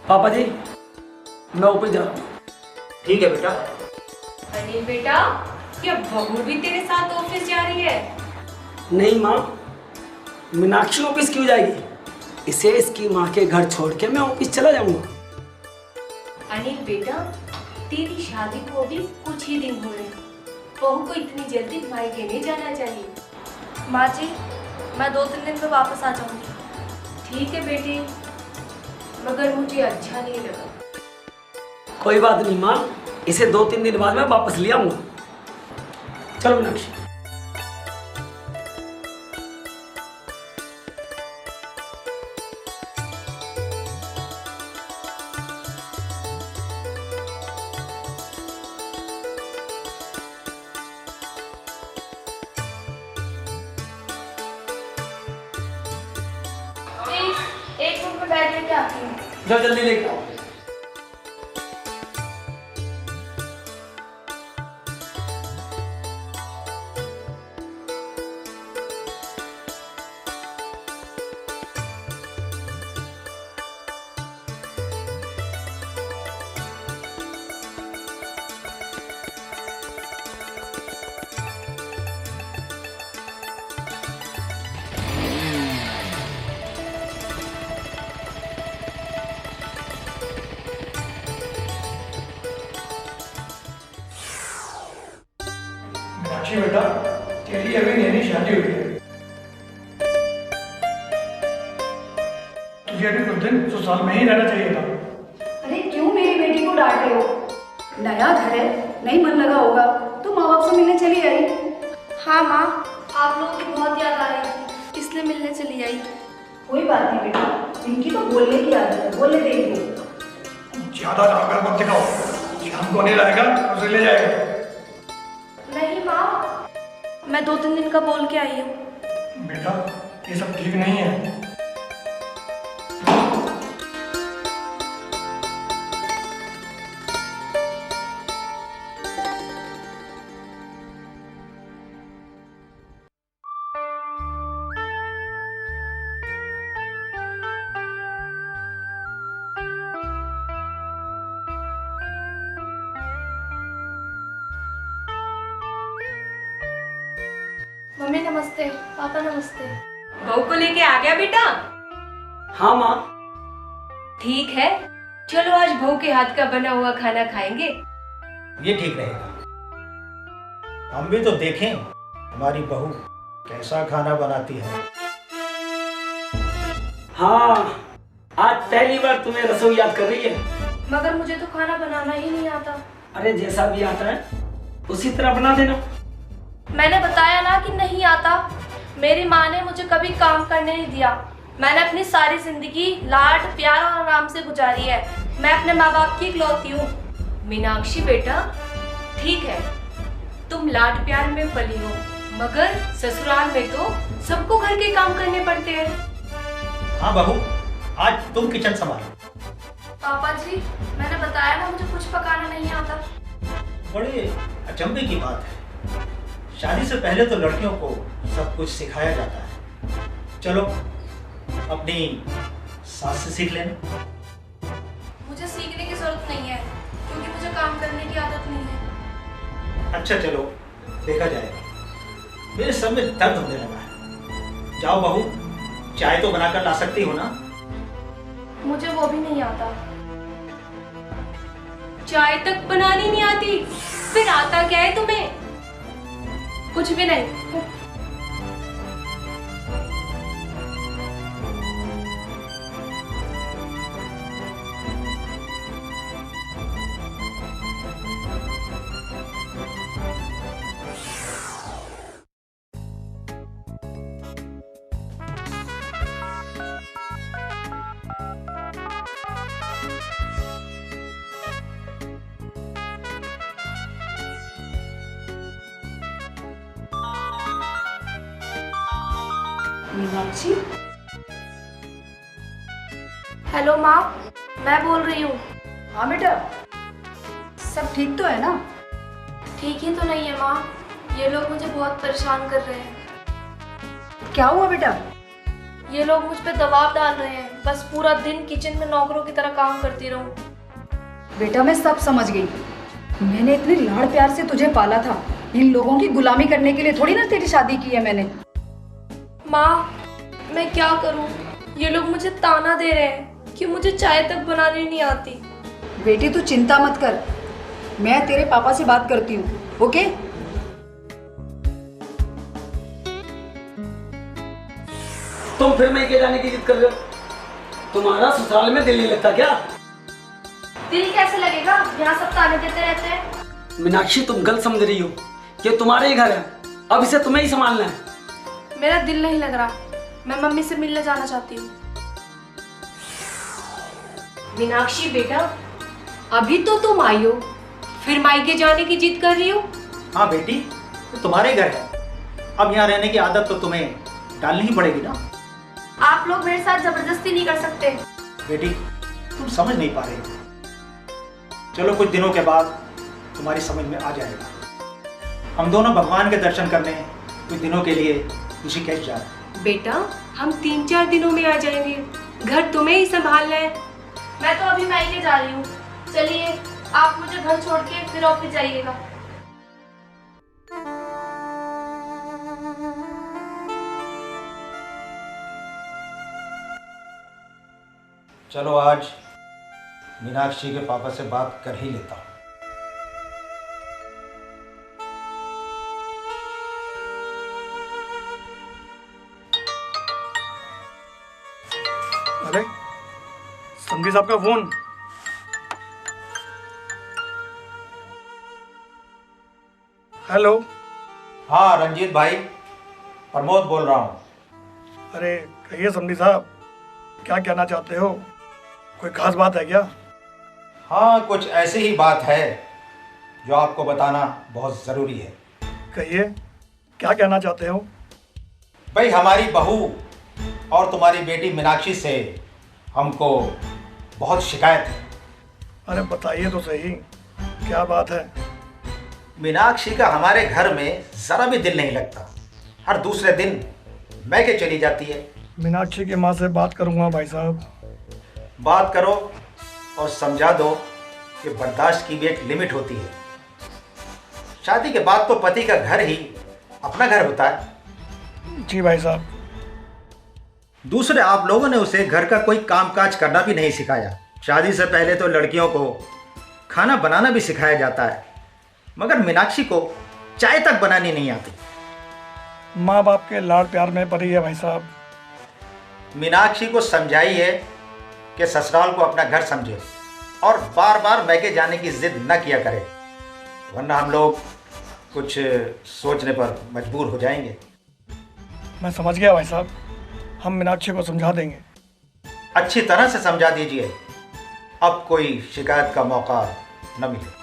पापा जी, मैं ऑफिस जा रहा हूँ। ठीक है बेटा। अनिल बेटा, क्या बहू भी तेरे साथ ऑफिस जा रही है? नहीं माँ, मीनाक्षी ऑफिस क्यों जाएगी? इसे इसकी माँ के घर छोड़ के मैं ऑफिस चला जाऊंगा। अनिल बेटा, तेरी शादी को अभी कुछ ही दिन हो रहे, बहू को इतनी जल्दी मायके नहीं जाना चाहिए। माँ जी, मैं 2-3 दिन में वापस आ जाऊंगी। ठीक है बेटी, मगर मुझे अच्छा नहीं लगा। कोई बात नहीं माँ, इसे 2-3 दिन बाद मैं वापस ले आऊंगा। चलो मीनाक्षी। प्लीज 1 मिनट में बैग लेके आती हूँ। जाओ जल्दी लेके आओ। मीनाक्षी बेटा, तेरी अभी नई शादी हुई है। तुझे अभी कुछ दिन ससुराल में ही रहना चाहिए था। अरे क्यों मेरी बेटी को डांट रहे हो? नया घर है, नहीं मन लगा होगा तो माँ बाप से मिलने चली आई। हाँ माँ, आप लोगों की बहुत याद आ रही थी, इसलिए मिलने चली आई। कोई बात नहीं बेटा, इनकी तो बोलने की आदत है, बोलने देंगे। ज्यादा जाकर मत दिखाओ, शाम को नहीं रहेगा उसे ले जाएगा। नहीं माँ, मैं 2-3 दिन का बोल के आई हूँ। बेटा, ये सब ठीक नहीं है। मम्मी नमस्ते, पापा नमस्ते। बहू को लेके आ गया बेटा? हाँ माँ। ठीक है, चलो आज बहू के हाथ का बना हुआ खाना खाएंगे। ये ठीक रहेगा। हम भी तो देखें हमारी बहू कैसा खाना बनाती है। हाँ, आज पहली बार तुम्हें रसोई याद कर रही है। मगर मुझे तो खाना बनाना ही नहीं आता। अरे जैसा भी आता है उसी तरह बना देना। मैंने बताया ना कि नहीं आता। मेरी माँ ने मुझे कभी काम करने नहीं दिया। मैंने अपनी सारी जिंदगी लाड प्यार और आराम से गुजारी है। मैं अपने माँ बाप की इकलौती हूँ। मीनाक्षी बेटा, ठीक है, तुम लाड प्यार में पली हो, मगर ससुराल में तो सबको घर के काम करने पड़ते हैं। हाँ बहू, आज तुम किचन संभालो। पापा जी, मैंने बताया ना मुझे कुछ पकाना नहीं आता। बड़े अचंभे की बात है, शादी से पहले तो लड़कियों को सब कुछ सिखाया जाता है। चलो अपनी सास से सीख लेना। मुझे सीखने की जरूरत नहीं है, क्योंकि मुझे काम करने की आदत नहीं है। अच्छा चलो, देखा जाएगा। मेरे सर में दर्द होने लगा है। जाओ बहू, चाय तो बनाकर ला सकती हो ना? मुझे वो भी नहीं आता। चाय तक बनानी नहीं आती, फिर आता क्या है तुम्हें? कुछ भी नहीं। मीनाक्षी, हेलो माँ, मैं बोल रही हूँ। हाँ बेटा, सब ठीक तो है ना? ठीक ही तो नहीं है माँ, ये लोग मुझे बहुत परेशान कर रहे हैं। क्या हुआ बेटा? ये लोग मुझ पे दबाव डाल रहे हैं, बस पूरा दिन किचन में नौकरों की तरह काम करती रहूं। बेटा मैं सब समझ गई। मैंने इतने लाड़ प्यार से तुझे पाला था, इन लोगों की गुलामी करने के लिए थोड़ी ना तेरी शादी की है मैंने। माँ, मैं क्या करूं? ये लोग मुझे ताना दे रहे हैं कि मुझे चाय तक बनानी नहीं आती। बेटी तू चिंता मत कर, मैं तेरे पापा से बात करती हूँ, ओके? तुम फिर मैके जाने की जिद कर रहे हो? तुम्हारा ससुराल में दिल नहीं लगता क्या? दिल कैसे लगेगा? यहाँ सब ताने देते रहते हैं। मीनाक्षी तुम गलत समझ रही हो, ये तुम्हारे ही घर है, अब इसे तुम्हें ही संभालना है। मेरा दिल नहीं लग रहा, मैं मम्मी से मिलने जाना चाहती हूँ। मीनाक्षी बेटा, अभी तो तुम आई हो, फिर मायके जाने की जिद कर रही हो? हाँ बेटी, तो तुम्हारे घर है, अब यहाँ रहने की आदत तो तुम्हें डालनी ही पड़ेगी ना। आप लोग मेरे साथ जबरदस्ती नहीं कर सकते। बेटी तुम समझ नहीं पा रही हो, चलो कुछ दिनों के बाद तुम्हारी समझ में आ जाएगा। हम दोनों भगवान के दर्शन करने कुछ दिनों के लिए ऋषिकेश जा रहे हैं। बेटा हम 3-4 दिनों में आ जाएंगे, घर तुम्हें ही संभालना है। मैं तो अभी मायके जा रही हूँ, चलिए आप मुझे घर छोड़ के फिर ऑफिस जाइएगा। चलो आज मीनाक्षी के पापा से बात कर ही लेता हूँ। अरे समधी साहब का फोन। हेलो। हाँ रंजीत भाई, प्रमोद बोल रहा हूँ। अरे कहिए समधी साहब, क्या कहना चाहते हो? कोई खास बात है क्या? हाँ कुछ ऐसी ही बात है जो आपको बताना बहुत ज़रूरी है। कहिए, क्या कहना चाहते हो? भाई हमारी बहू और तुम्हारी बेटी मीनाक्षी से हमको बहुत शिकायत है। अरे बताइए तो सही, क्या बात है? मीनाक्षी का हमारे घर में ज़रा भी दिल नहीं लगता, हर दूसरे दिन मैके चली जाती है। मीनाक्षी की माँ से बात करूँगा भाई साहब। बात करो और समझा दो कि बर्दाश्त की भी एक लिमिट होती है। शादी के बाद तो पति का घर ही अपना घर होता है। जी भाई साहब। दूसरे आप लोगों ने उसे घर का कोई कामकाज करना भी नहीं सिखाया। शादी से पहले तो लड़कियों को खाना बनाना भी सिखाया जाता है, मगर मीनाक्षी को चाय तक बनानी नहीं आती। माँ बाप के लाड़ प्यार में पड़ी है भाई साहब। मीनाक्षी को समझाइए कि ससुराल को अपना घर समझे और बार बार मैके जाने की जिद न किया करे, वरना हम लोग कुछ सोचने पर मजबूर हो जाएंगे। मैं समझ गया भाई साहब, हम मीनाक्षी को समझा देंगे। अच्छी तरह से समझा दीजिए, अब कोई शिकायत का मौका न मिले।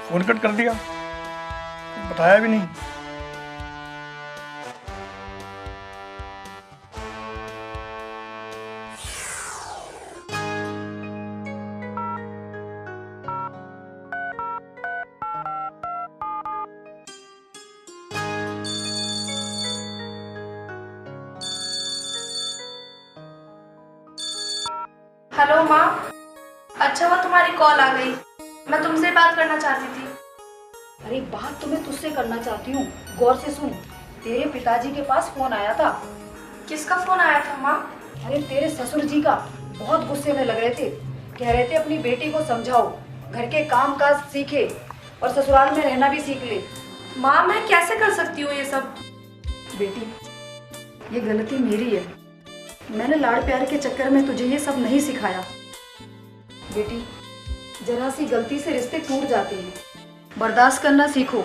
फोन कट कर दिया, बताया भी नहीं। हेलो माँ, अच्छा वो तुम्हारी कॉल आ गई, मैं तुमसे बात करना चाहती थी। अरे बात तो मैं तुझसे करना चाहती हूँ, गौर से सुन। तेरे पिताजी के पास फोन आया था। किसका फोन आया था माँ? अरे तेरे ससुर जी का। बहुत गुस्से में लग रहे थे, कह रहे थे अपनी बेटी को समझाओ, घर के काम काज सीखे और ससुराल में रहना भी सीख ले। माँ मैं कैसे कर सकती हूँ ये सब? बेटी ये गलती मेरी है, मैंने लाड़ प्यार के चक्कर में तुझे ये सब नहीं सिखाया। बेटी जरा सी गलती से रिश्ते टूट जाते हैं, बर्दाश्त करना सीखो,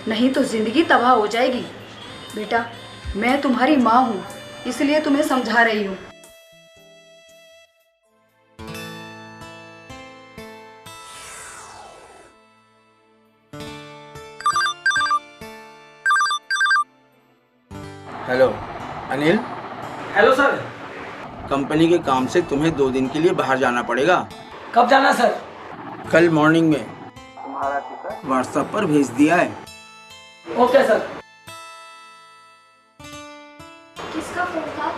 नहीं तो जिंदगी तबाह हो जाएगी। बेटा मैं तुम्हारी माँ हूँ, इसलिए तुम्हें समझा रही हूँ। Hello Anil, hello sir. Company के काम से तुम्हें 2 दिन के लिए बाहर जाना पड़ेगा। कब जाना है सर? कल मॉर्निंग में। तुम्हारा टिकट व्हाट्सएप पर भेज दिया है। Okay sir. किसका फोन था?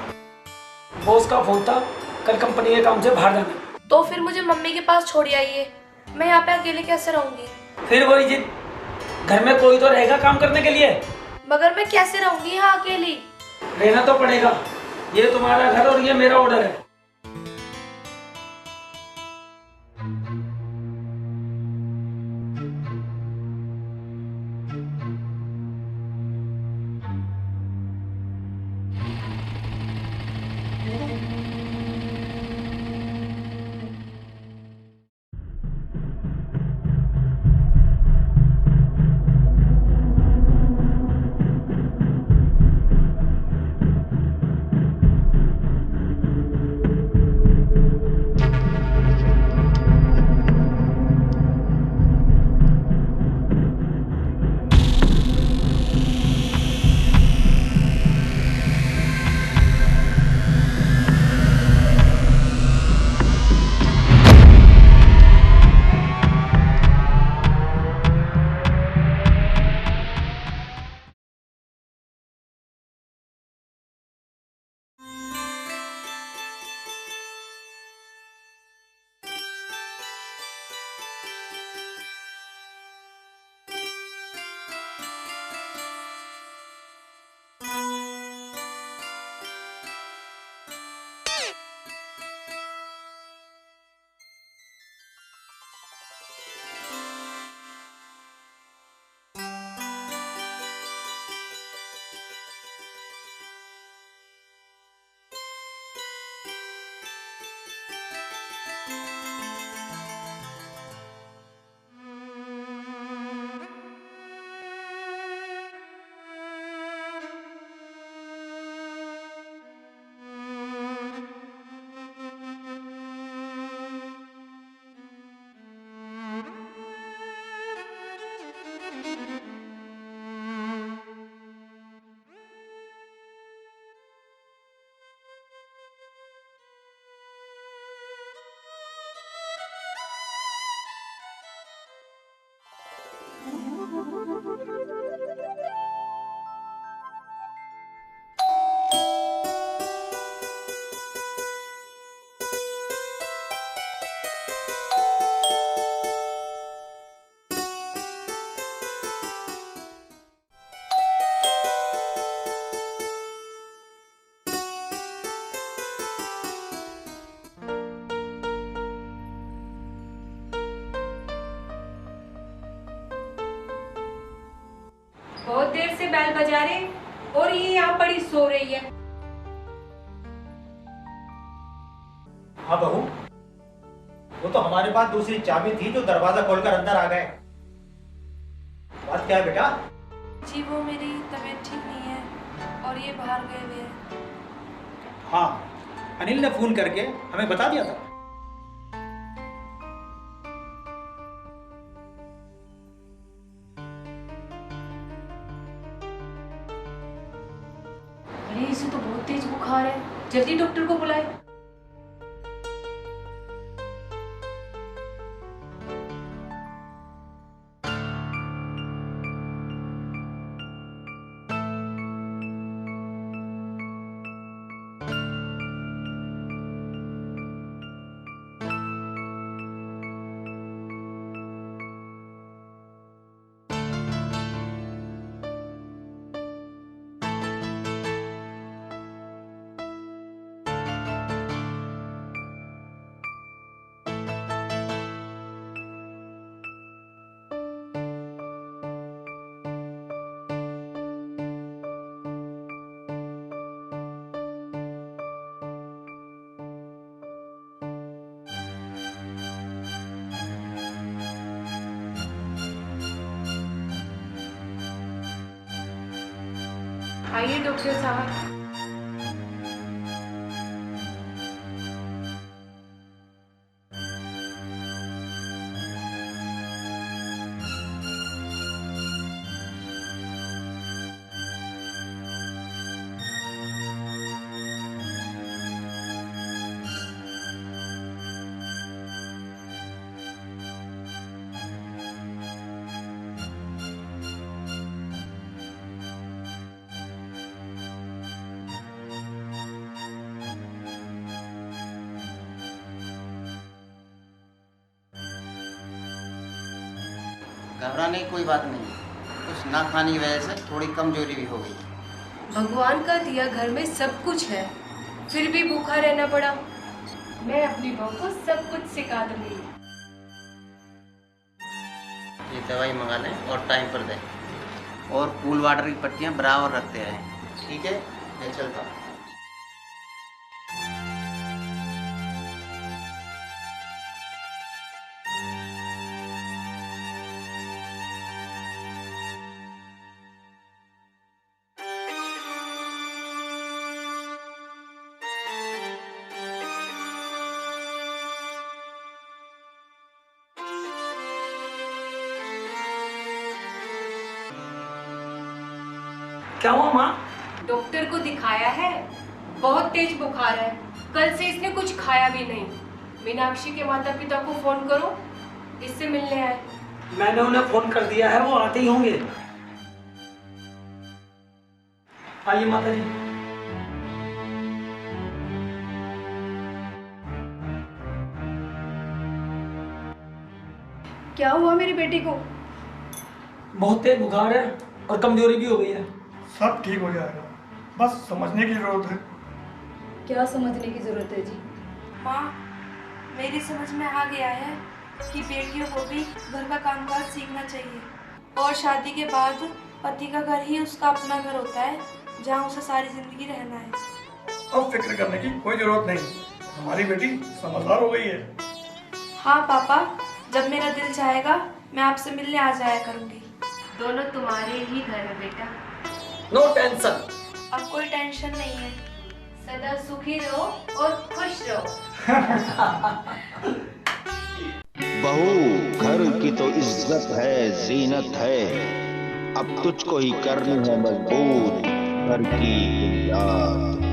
बॉस का फोन था, कल कंपनी के काम से बाहर जाना है। तो फिर मुझे मम्मी के पास छोड़ आइए, मैं यहाँ पे अकेले कैसे रहूंगी? फिर वही जिद, घर में कोई तो रहेगा काम करने के लिए। मगर मैं कैसे रहूंगी यहाँ अकेली? रहना तो पड़ेगा, ये तुम्हारा घर और ये मेरा ऑर्डर है। बहुत देर से बैल बजा रहे और ये यहाँ पड़ी सो रही है। हाँ बहू, वो तो हमारे पास दूसरी चाबी थी जो दरवाजा खोलकर अंदर आ गए। बात क्या है बेटा? जी वो मेरी तबीयत ठीक नहीं है और ये बाहर गए हुए हैं। हाँ, अनिल ने फोन करके हमें बता दिया था। अरे इसे तो बहुत तेज बुखार है, जल्दी डॉक्टर को बुलाए। आइए डॉक्टर साहब। घबराने की कोई बात नहीं, कुछ ना खाने की वजह से थोड़ी कमजोरी भी हो गई। भगवान का दिया घर में सब कुछ है, फिर भी भूखा रहना पड़ा। मैं अपनी बहू को सब कुछ सिखा दूंगी। ये दवाई मंगा लें और टाइम पर दें, और कूल वाटर की पट्टियाँ बराबर रखते रहें, ठीक है? मैं चलता हूँ। क्या हुआ माँ? डॉक्टर को दिखाया है, बहुत तेज बुखार है। कल से इसने कुछ खाया भी नहीं। मीनाक्षी के माता पिता को फोन करो, इससे मिलने आए। मैंने उन्हें फोन कर दिया है, वो आते ही होंगे। आइए माता जी। क्या हुआ मेरी बेटी को? बहुत तेज बुखार है और कमजोरी भी हो गई है। सब ठीक हो जाएगा, बस समझने की जरूरत है। क्या समझने की जरूरत है जी? माँ, मेरी समझ में आ गया है कि बेटियों को भी घर का कामकाज सीखना चाहिए, और शादी के बाद पति का घर ही उसका अपना घर होता है, जहाँ उसे सारी जिंदगी रहना है। अब फिक्र करने की कोई जरूरत नहीं, हमारी बेटी समझदार हो गई है। हाँ पापा, जब मेरा दिल चाहेगा मैं आपसे मिलने आ जाया करूँगी। दोनों तुम्हारे ही घर है बेटा। No tension. अब कोई टेंशन नहीं है। सदा सुखी रहो और खुश रहो। बहू घर की तो इज्जत है, जीनत है, अब तुझको ही करनी है मजबूत घर की बुनियाद।